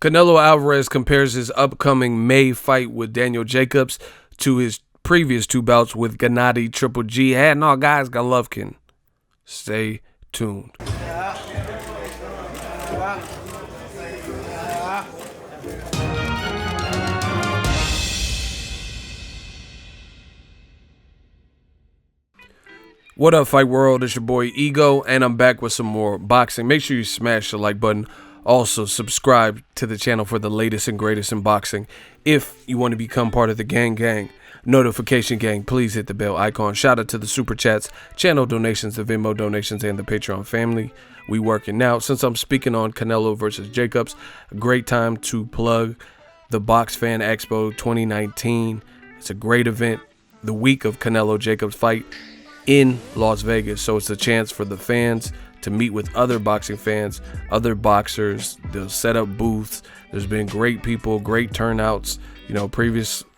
Canelo Alvarez compares his upcoming May fight with Daniel Jacobs to his previous two bouts with GENNADY, Triple G, and all guys, Golovkin. Stay tuned. What up, Fight World? It's your boy Ego, and I'm back with some more boxing. Make sure you smash the like button. Also, subscribe to the channel for the latest and greatest in boxing. If you want to become part of the gang, notification gang, please hit the bell icon. Shout out to the super chats, channel donations, the Venmo donations, and the Patreon family. We working now. Since I'm speaking on Canelo versus Jacobs, a great time to plug the Box Fan Expo 2019. It's a great event. The week of Canelo Jacobs fight in Las Vegas. So it's a chance for the fans to meet with other boxing fans, other boxers. They'll set up booths. There's been great people, great turnouts. You know,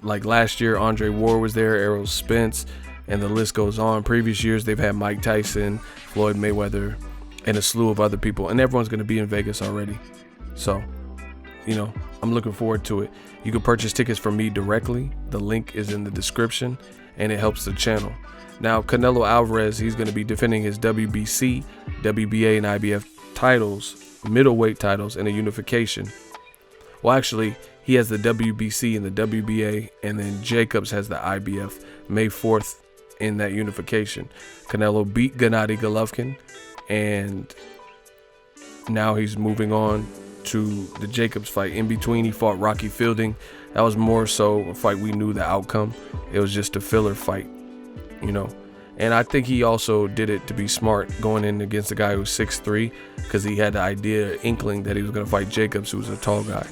like last year, Andre Ward was there, Errol Spence, and the list goes on. Previous years, they've had Mike Tyson, Floyd Mayweather, and a slew of other people. And everyone's going to be in Vegas already. So, you know, I'm looking forward to it. You can purchase tickets from me directly. The link is in the description, and it helps the channel. Now, Canelo Alvarez, he's going to be defending his WBC, WBA, and IBF titles, middleweight titles, and a unification. Well, actually, he has the WBC and the WBA, and then Jacobs has the IBF May 4th in that unification. Canelo beat GENNADY Golovkin, and now he's moving on to the Jacobs fight. In between, he fought Rocky Fielding. That was more so a fight we knew the outcome. It was just a filler fight. You know, and I think he also did it to be smart going in against a guy who's 6'3", because he had the inkling that he was going to fight Jacobs, who was a tall guy,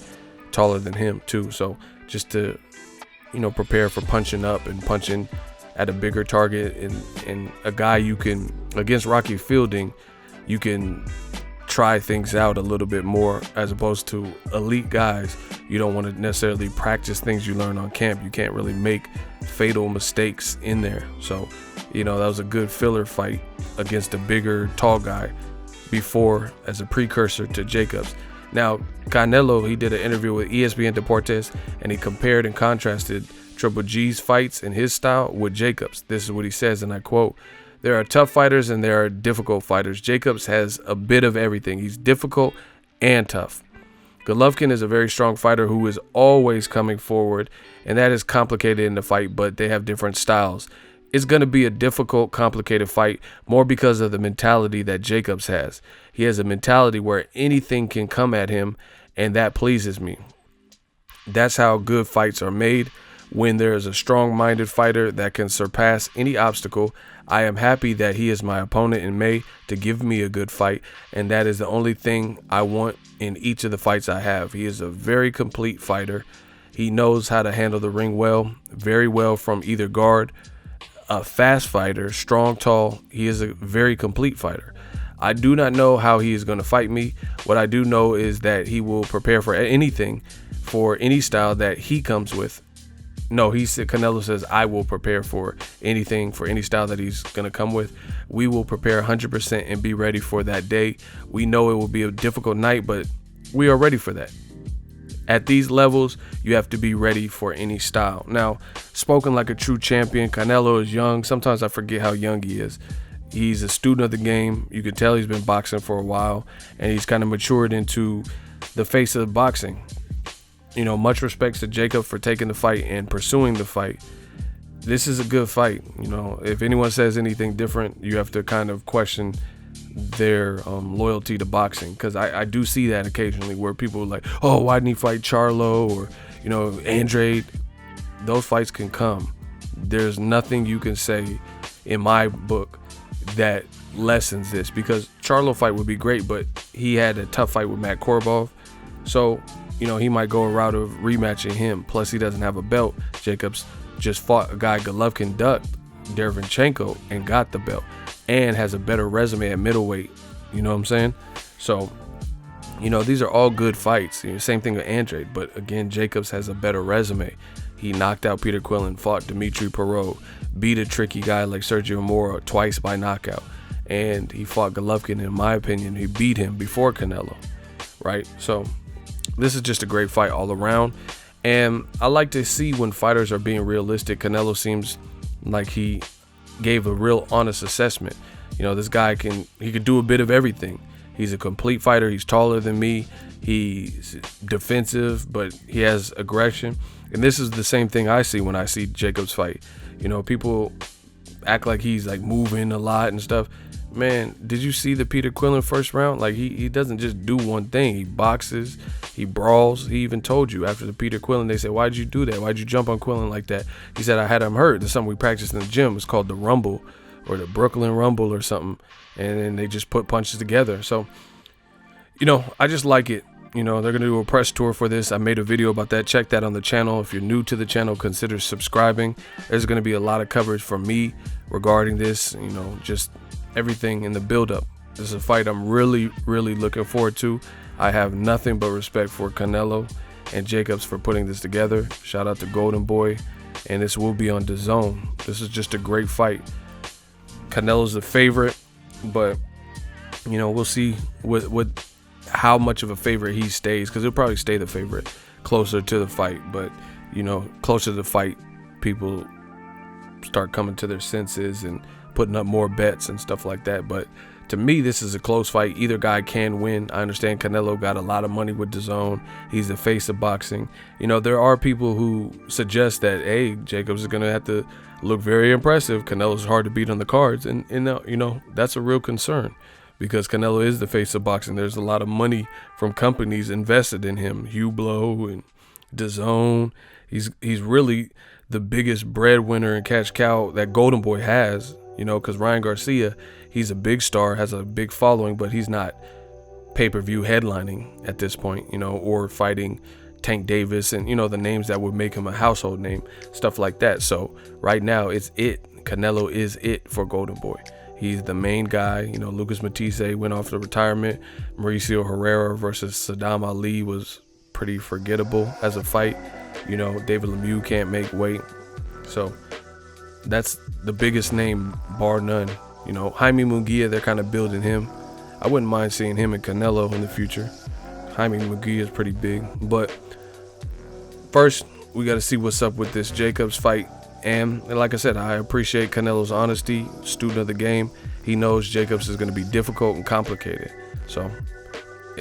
taller than him too. So just to, you know, prepare for punching up and punching at a bigger target, and a guy you can, against Rocky Fielding, you can try things out a little bit more, as opposed to elite guys. You don't want to necessarily practice things you learn on camp. You can't really make fatal mistakes in there. So, you know, that was a good filler fight against a bigger, tall guy before, as a precursor to Jacobs. Now, Canelo, he did an interview with ESPN Deportes, and he compared and contrasted Triple G's fights and his style with Jacobs. This is what he says, and I quote, "There are tough fighters and there are difficult fighters. Jacobs has a bit of everything. He's difficult and tough. Golovkin is a very strong fighter who is always coming forward, and that is complicated in the fight, but they have different styles. It's going to be a difficult, complicated fight, more because of the mentality that Jacobs has. He has a mentality where anything can come at him, and that pleases me. That's how good fights are made, when there is a strong-minded fighter that can surpass any obstacle. I am happy that he is my opponent in May to give me a good fight, and that is the only thing I want in each of the fights I have. He is a very complete fighter. He knows how to handle the ring well, very well from either guard. A fast fighter, strong, tall. He is a very complete fighter. I do not know how he is going to fight me. What I do know is that he will prepare for anything, for any style that he comes with. No, Canelo says, I will prepare for anything, for any style that he's going to come with. We will prepare 100% and be ready for that day. We know it will be a difficult night, but we are ready for that. At these levels, you have to be ready for any style." Now, spoken like a true champion, Canelo is young. Sometimes I forget how young he is. He's a student of the game. You can tell he's been boxing for a while, and he's kind of matured into the face of boxing. You know, much respects to Jacob for taking the fight and pursuing the fight. This is a good fight. You know, if anyone says anything different, you have to kind of question their loyalty to boxing, because I do see that occasionally where people are like, oh, why didn't he fight Charlo or, you know, Andrade? Those fights can come. There's nothing you can say in my book that lessens this, because Charlo fight would be great, but he had a tough fight with Matt Korobov. So, you know, he might go a route of rematching him. Plus, he doesn't have a belt. Jacobs just fought a guy Golovkin ducked, Derevyanchenko, and got the belt, and has a better resume at middleweight. You know what I'm saying? So, you know, these are all good fights. You know, same thing with Andrade, but again, Jacobs has a better resume. He knocked out Peter Quillen, fought Dimitri Perot, beat a tricky guy like Sergio Mora twice by knockout, and he fought Golovkin. In my opinion, he beat him before Canelo, right? So this is just a great fight all around. And I like to see when fighters are being realistic. Canelo seems like he gave a real honest assessment. You know, this guy he could do a bit of everything. He's a complete fighter. He's taller than me. He's defensive, but he has aggression. And this is the same thing I see when I see Jacobs fight. You know, people act like he's like moving a lot and stuff. Man, did you see the Peter Quillin first round? Like he doesn't just do one thing. He boxes, he brawls. He even told you after the Peter Quillin, they said, why'd you do that? Why'd you jump on Quillin like that? He said, I had him hurt. There's something we practiced in the gym. It's called the Rumble or the Brooklyn Rumble or something. And then they just put punches together. So, you know, I just like it. You know, they're going to do a press tour for this. I made a video about that. Check that on the channel. If you're new to the channel, consider subscribing. There's going to be a lot of coverage from me regarding this, you know, just everything in the build-up. This is a fight I'm really, really looking forward to. I have nothing but respect for Canelo and Jacobs for putting this together. Shout out to Wonderboy. And this will be on DAZN. This is just a great fight. Canelo's the favorite, but, you know, we'll see how much of a favorite he stays, because he'll probably stay the favorite closer to the fight. But, you know, closer to the fight, people start coming to their senses and putting up more bets and stuff like that. But to me, this is a close fight. Either guy can win. I understand Canelo got a lot of money with DAZN. He's the face of boxing. You know, there are people who suggest that, hey, Jacobs is going to have to look very impressive. Canelo's hard to beat on the cards. And you know, that's a real concern, because Canelo is the face of boxing. There's a lot of money from companies invested in him. Hublot and DAZN. He's really the biggest breadwinner and cash cow that Wonderboy has, you know, because Ryan Garcia, he's a big star, has a big following, but he's not pay-per-view headlining at this point, you know, or fighting Tank Davis and, you know, the names that would make him a household name, stuff like that. So right now it's it. Canelo is it for Wonderboy. He's the main guy. You know, Lucas Matisse went off to retirement. Mauricio Herrera versus Saddam Ali was pretty forgettable as a fight. You know, David Lemieux can't make weight. So that's the biggest name, bar none. You know, Jaime Munguia, they're kind of building him. I wouldn't mind seeing him and Canelo in the future. Jaime Munguia is pretty big. But first, we got to see what's up with this Jacobs fight. And like I said, I appreciate Canelo's honesty, student of the game. He knows Jacobs is going to be difficult and complicated. So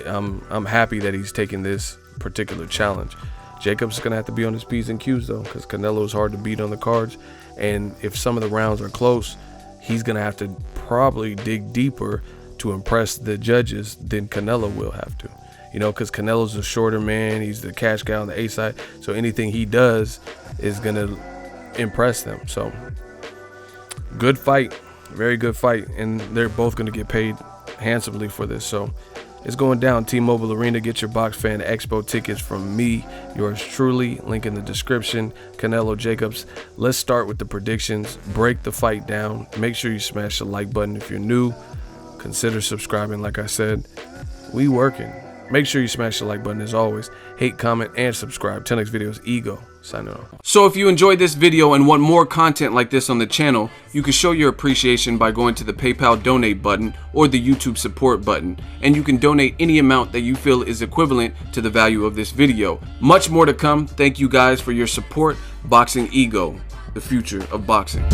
I'm happy that he's taking this particular challenge. Jacobs is going to have to be on his P's and Q's, though, because Canelo is hard to beat on the cards. And if some of the rounds are close, he's going to have to probably dig deeper to impress the judges than Canelo will have to. You know, because Canelo's a shorter man. He's the cash guy on the A side. So anything he does is going to impress them. So good fight, very good fight, and they're both going to get paid handsomely for this. So it's going down. T-Mobile Arena. Get your Box Fan Expo tickets from me, yours truly. Link in the description. Canelo Jacobs. Let's start with the predictions. Break the fight down. Make sure you smash the like button. If you're new, consider subscribing. Like I said, we working. Make sure you smash the like button as always. Hate, comment, and subscribe. Till next videos, Ego signing off. So if you enjoyed this video and want more content like this on the channel, you can show your appreciation by going to the PayPal donate button or the YouTube support button. And you can donate any amount that you feel is equivalent to the value of this video. Much more to come. Thank you guys for your support. Boxing Ego, the future of boxing.